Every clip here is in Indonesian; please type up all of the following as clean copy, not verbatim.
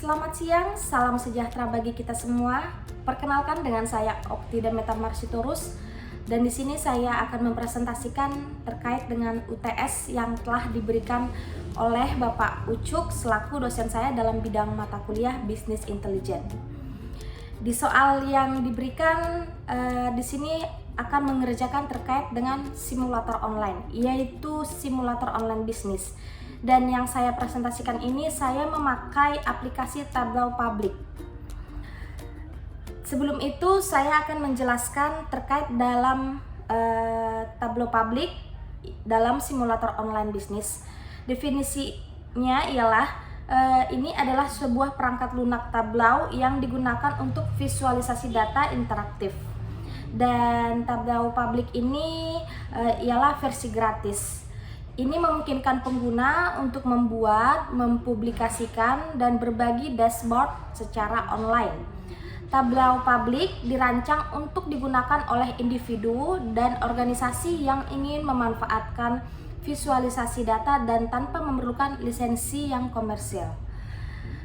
Selamat siang, salam sejahtera bagi kita semua. Perkenalkan dengan saya Okti dan Meta Marsitorus. Dan di sini saya akan mempresentasikan terkait dengan UTS yang telah diberikan oleh Bapak Ucuk selaku dosen saya dalam bidang mata kuliah Bisnis Intelijen. Di soal yang diberikan di sini akan mengerjakan terkait dengan simulator online, yaitu simulator online bisnis. Dan yang saya presentasikan ini saya memakai aplikasi Tableau Public. Sebelum itu saya akan menjelaskan terkait dalam Tableau Public dalam simulator online bisnis. Definisinya ialah ini adalah sebuah perangkat lunak Tableau yang digunakan untuk visualisasi data interaktif. Dan Tableau Public ini ialah versi gratis. Ini memungkinkan pengguna untuk membuat, mempublikasikan, dan berbagi dashboard secara online. Tableau Public dirancang untuk digunakan oleh individu dan organisasi yang ingin memanfaatkan visualisasi data dan tanpa memerlukan lisensi yang komersial.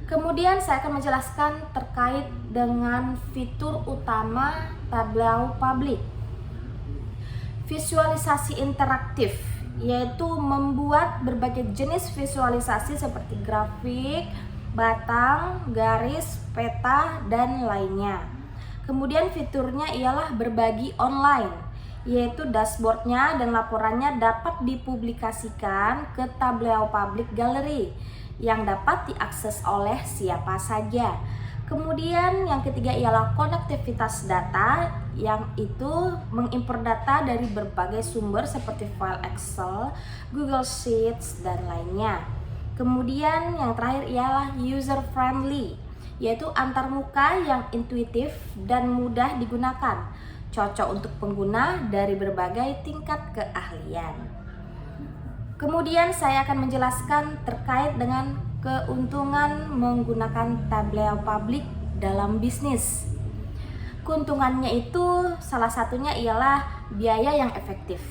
Kemudian saya akan menjelaskan terkait dengan fitur utama Tableau Public. Visualisasi interaktif, yaitu membuat berbagai jenis visualisasi seperti grafik, batang, garis, peta, dan lainnya. Kemudian fiturnya ialah berbagi online, yaitu dashboardnya dan laporannya dapat dipublikasikan ke Tableau Public Gallery yang dapat diakses oleh siapa saja. Kemudian yang ketiga ialah konektivitas data, yang itu mengimpor data dari berbagai sumber seperti file Excel, Google Sheets, dan lainnya. Kemudian yang terakhir ialah user friendly, yaitu antarmuka yang intuitif dan mudah digunakan, cocok untuk pengguna dari berbagai tingkat keahlian. Kemudian saya akan menjelaskan terkait dengan keuntungan menggunakan Tableau Public dalam bisnis. Keuntungannya itu salah satunya ialah biaya yang efektif.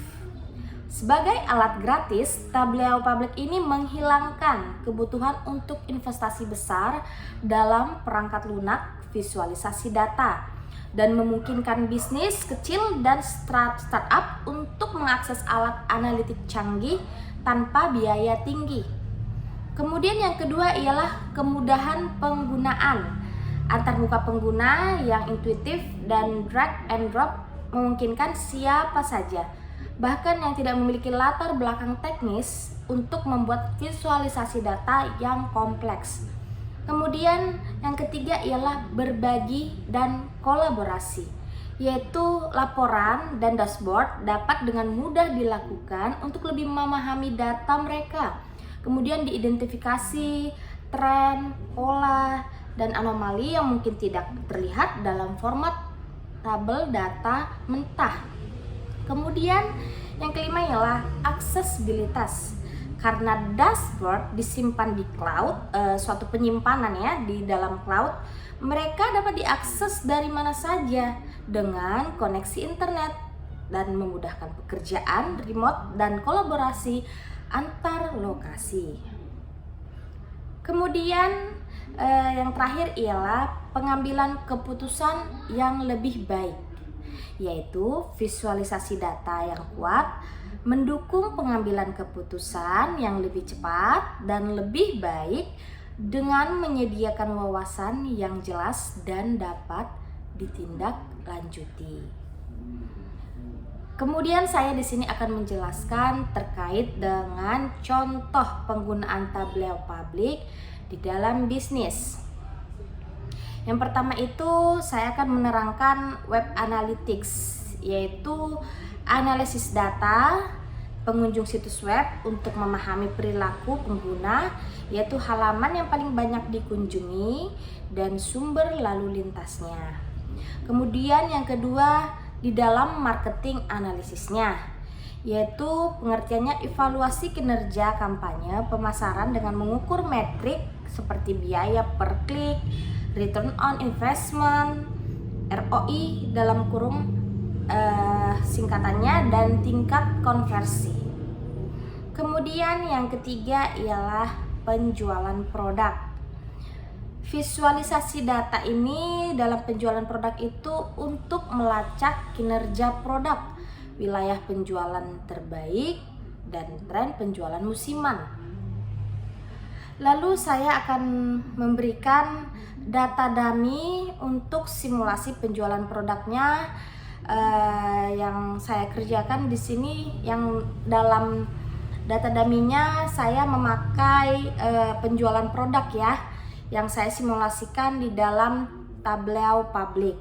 Sebagai alat gratis, Tableau Public ini menghilangkan kebutuhan untuk investasi besar dalam perangkat lunak visualisasi data dan memungkinkan bisnis kecil dan startup untuk mengakses alat analitik canggih tanpa biaya tinggi. Kemudian yang kedua ialah kemudahan penggunaan. Antarmuka pengguna yang intuitif dan drag and drop memungkinkan siapa saja, bahkan yang tidak memiliki latar belakang teknis, untuk membuat visualisasi data yang kompleks. Kemudian yang ketiga ialah berbagi dan kolaborasi, yaitu laporan dan dashboard dapat dengan mudah dilakukan untuk lebih memahami data mereka. Kemudian diidentifikasi tren, pola, dan anomali yang mungkin tidak terlihat dalam format tabel data mentah. Kemudian yang kelima ialah aksesibilitas. Karena dashboard disimpan di cloud, suatu penyimpanan ya di dalam cloud, mereka dapat diakses dari mana saja dengan koneksi internet dan memudahkan pekerjaan remote dan kolaborasi antar lokasi. Kemudian yang terakhir ialah pengambilan keputusan yang lebih baik, yaitu visualisasi data yang kuat mendukung pengambilan keputusan yang lebih cepat dan lebih baik dengan menyediakan wawasan yang jelas dan dapat ditindaklanjuti. Kemudian saya di sini akan menjelaskan terkait dengan contoh penggunaan Tableau Public di dalam bisnis. Yang pertama itu saya akan menerangkan web analytics, yaitu analisis data pengunjung situs web untuk memahami perilaku pengguna, yaitu halaman yang paling banyak dikunjungi dan sumber lalu lintasnya. Kemudian yang kedua di dalam marketing analisisnya, yaitu pengertiannya evaluasi kinerja kampanye pemasaran dengan mengukur metrik seperti biaya per klik, return on investment, ROI dalam kurung singkatannya, dan tingkat konversi. Kemudian yang ketiga ialah penjualan produk. Visualisasi data ini dalam penjualan produk itu untuk melacak kinerja produk, wilayah penjualan terbaik, dan tren penjualan musiman. Lalu saya akan memberikan data dummy untuk simulasi penjualan produknya yang saya kerjakan di sini. Yang dalam data dummy-nya saya memakai penjualan produk ya, yang saya simulasikan di dalam Tableau Public.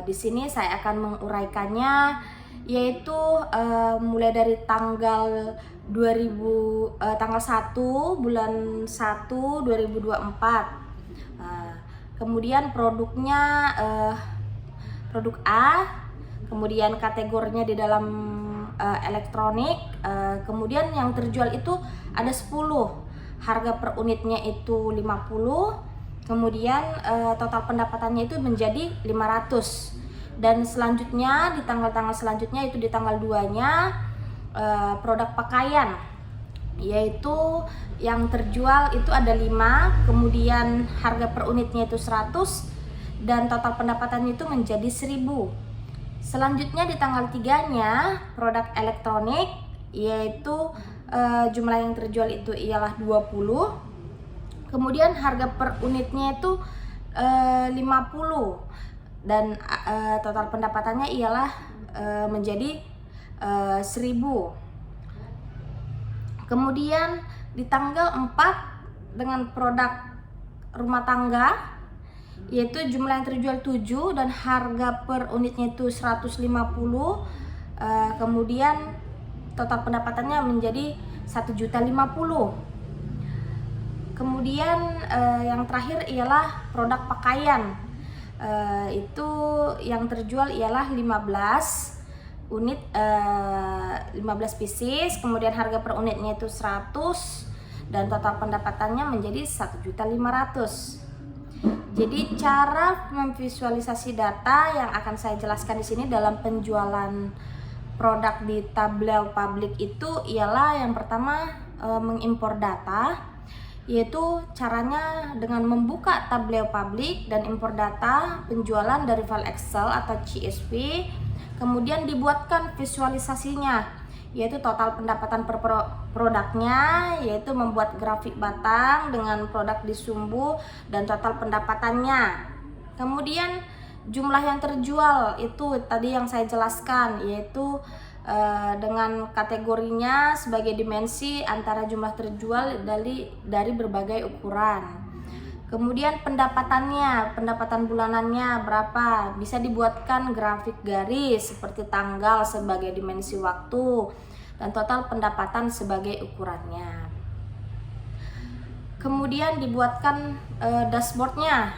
Di sini saya akan menguraikannya, yaitu mulai dari tanggal 1 bulan 1 2024. Kemudian produknya produk A, kemudian kategorinya di dalam elektronik, kemudian yang terjual itu ada 10, harga per unitnya itu 50, kemudian total pendapatannya itu menjadi 500. Dan selanjutnya di tanggal-tanggal selanjutnya itu di tanggal 2-nya produk pakaian, yaitu yang terjual itu ada 5, kemudian harga per unitnya itu 100 dan total pendapatannya itu menjadi 1000. Selanjutnya di tanggal 3-nya produk elektronik, yaitu jumlah yang terjual itu ialah 20, kemudian harga per unitnya itu 50 dan total pendapatannya ialah menjadi 1000. Kemudian di tanggal 4 dengan produk rumah tangga, yaitu jumlah yang terjual 7 dan harga per unitnya itu 150, kemudian total pendapatannya menjadi 1.050.000. Kemudian yang terakhir ialah produk pakaian, itu yang terjual ialah 15 unit, 15 pieces, kemudian harga per unitnya itu 100 dan total pendapatannya menjadi 1.500.000. Jadi cara memvisualisasi data yang akan saya jelaskan di sini dalam penjualan produk di Tableau Public itu ialah yang pertama mengimpor data, yaitu caranya dengan membuka Tableau Public dan impor data penjualan dari file Excel atau CSV, kemudian dibuatkan visualisasinya, yaitu total pendapatan per produknya, yaitu membuat grafik batang dengan produk di sumbu dan total pendapatannya. Kemudian jumlah yang terjual itu tadi yang saya jelaskan, yaitu dengan kategorinya sebagai dimensi antara jumlah terjual dari berbagai ukuran. Kemudian pendapatan bulanannya berapa, bisa dibuatkan grafik garis seperti tanggal sebagai dimensi waktu dan total pendapatan sebagai ukurannya. Kemudian dibuatkan dashboardnya,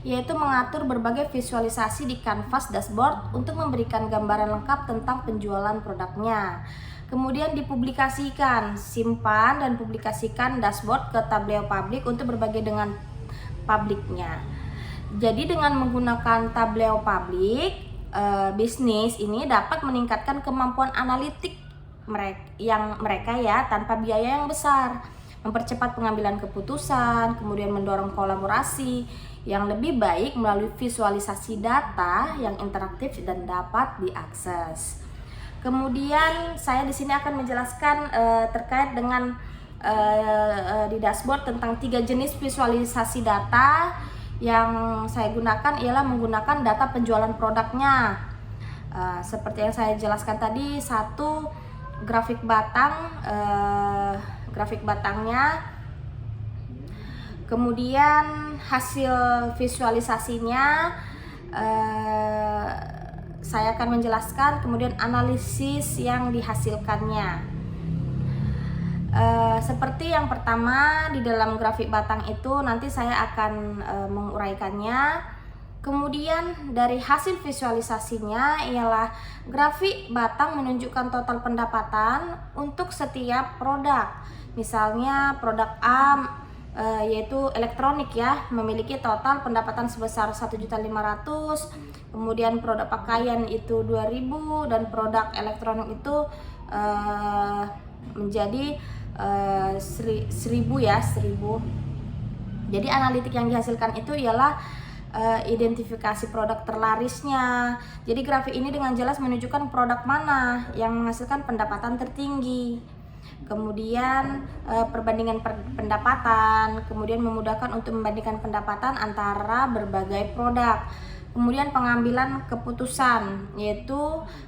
yaitu mengatur berbagai visualisasi di kanvas dashboard untuk memberikan gambaran lengkap tentang penjualan produknya. Kemudian dipublikasikan, simpan dan publikasikan dashboard ke Tableau Public untuk berbagi dengan publiknya. Jadi dengan menggunakan Tableau Public, bisnis ini dapat meningkatkan kemampuan analitik mereka ya tanpa biaya yang besar, mempercepat pengambilan keputusan, kemudian mendorong kolaborasi yang lebih baik melalui visualisasi data yang interaktif dan dapat diakses. Kemudian saya di sini akan menjelaskan terkait dengan di dashboard tentang 3 jenis visualisasi data yang saya gunakan ialah menggunakan data penjualan produknya. Seperti yang saya jelaskan tadi, 1 grafik batang, grafik batangnya, kemudian hasil visualisasinya saya akan menjelaskan, kemudian analisis yang dihasilkannya. Seperti yang pertama di dalam grafik batang itu nanti saya akan menguraikannya. Kemudian dari hasil visualisasinya ialah grafik batang menunjukkan total pendapatan untuk setiap produk. Misalnya produk A yaitu elektronik ya, memiliki total pendapatan sebesar 1.500.000, kemudian produk pakaian itu 2.000 dan produk elektronik itu menjadi 1.000 ya, 1.000. Jadi analitik yang dihasilkan itu ialah identifikasi produk terlarisnya. Jadi grafik ini dengan jelas menunjukkan produk mana yang menghasilkan pendapatan tertinggi. Kemudian perbandingan pendapatan, kemudian memudahkan untuk membandingkan pendapatan antara berbagai produk. Kemudian pengambilan keputusan, yaitu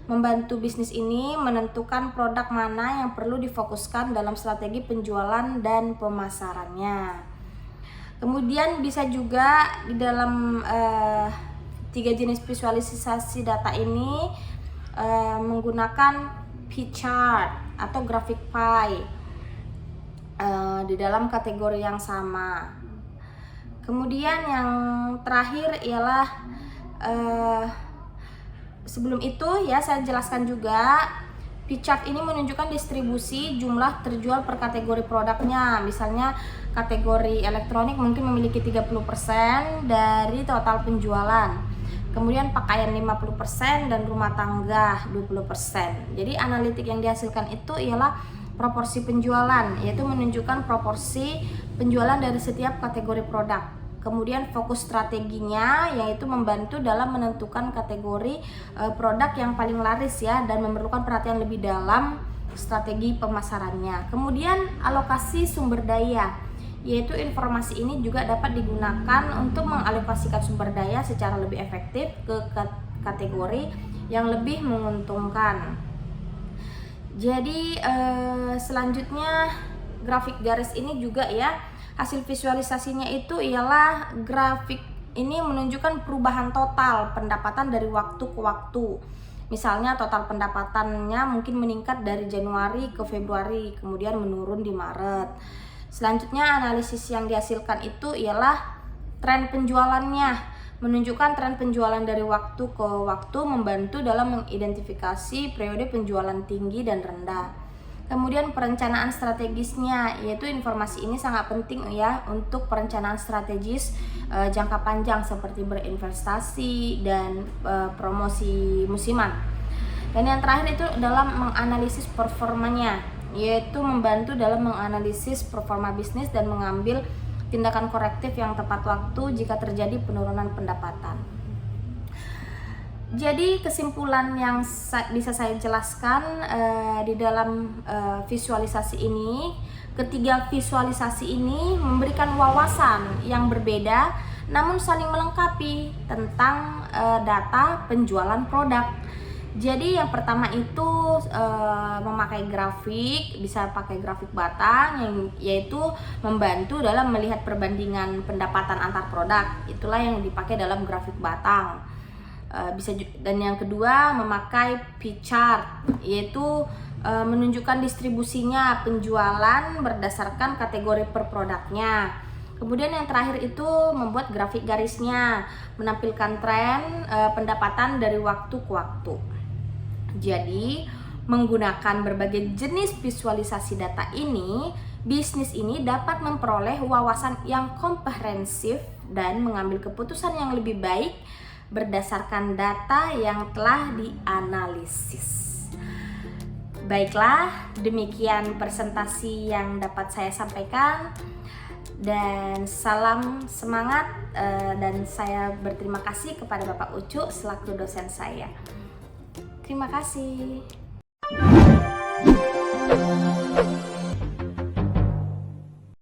membantu bisnis ini menentukan produk mana yang perlu difokuskan dalam strategi penjualan dan pemasarannya. Kemudian bisa juga di dalam 3 jenis visualisasi data ini menggunakan pie chart atau grafik pie di dalam kategori yang sama. Kemudian yang terakhir ialah sebelum itu ya saya jelaskan juga, pie chart ini menunjukkan distribusi jumlah terjual per kategori produknya. Misalnya kategori elektronik mungkin memiliki 30% dari total penjualan. Kemudian pakaian 50% dan rumah tangga 20%. Jadi analitik yang dihasilkan itu ialah proporsi penjualan, yaitu menunjukkan proporsi penjualan dari setiap kategori produk. Kemudian fokus strateginya yaitu membantu dalam menentukan kategori produk yang paling laris ya, dan memerlukan perhatian lebih dalam strategi pemasarannya. Kemudian alokasi sumber daya, yaitu informasi ini juga dapat digunakan untuk mengalokasikan sumber daya secara lebih efektif ke kategori yang lebih menguntungkan. Jadi selanjutnya grafik garis ini juga ya, hasil visualisasinya itu ialah grafik ini menunjukkan perubahan total pendapatan dari waktu ke waktu. Misalnya total pendapatannya mungkin meningkat dari Januari ke Februari, kemudian menurun di Maret. Selanjutnya analisis yang dihasilkan itu ialah tren penjualannya, menunjukkan tren penjualan dari waktu ke waktu, membantu dalam mengidentifikasi periode penjualan tinggi dan rendah. Kemudian perencanaan strategisnya, yaitu informasi ini sangat penting ya untuk perencanaan strategis jangka panjang seperti berinvestasi dan promosi musiman. Dan yang terakhir itu dalam menganalisis performanya, yaitu membantu dalam menganalisis performa bisnis dan mengambil tindakan korektif yang tepat waktu jika terjadi penurunan pendapatan. Jadi kesimpulan yang bisa saya jelaskan di dalam visualisasi ini, ketiga visualisasi ini memberikan wawasan yang berbeda namun saling melengkapi tentang data penjualan produk. Jadi yang pertama itu memakai grafik, bisa pakai grafik batang yang yaitu membantu dalam melihat perbandingan pendapatan antar produk. Itulah yang dipakai dalam grafik batang. Dan yang kedua memakai pie chart, yaitu menunjukkan distribusinya penjualan berdasarkan kategori per produknya. Kemudian yang terakhir itu membuat grafik garisnya, menampilkan tren pendapatan dari waktu ke waktu. Jadi menggunakan berbagai jenis visualisasi data ini, bisnis ini dapat memperoleh wawasan yang komprehensif dan mengambil keputusan yang lebih baik berdasarkan data yang telah dianalisis. Baiklah, demikian presentasi yang dapat saya sampaikan, dan salam semangat, dan saya berterima kasih kepada Bapak Ucu selaku dosen saya. Terima kasih.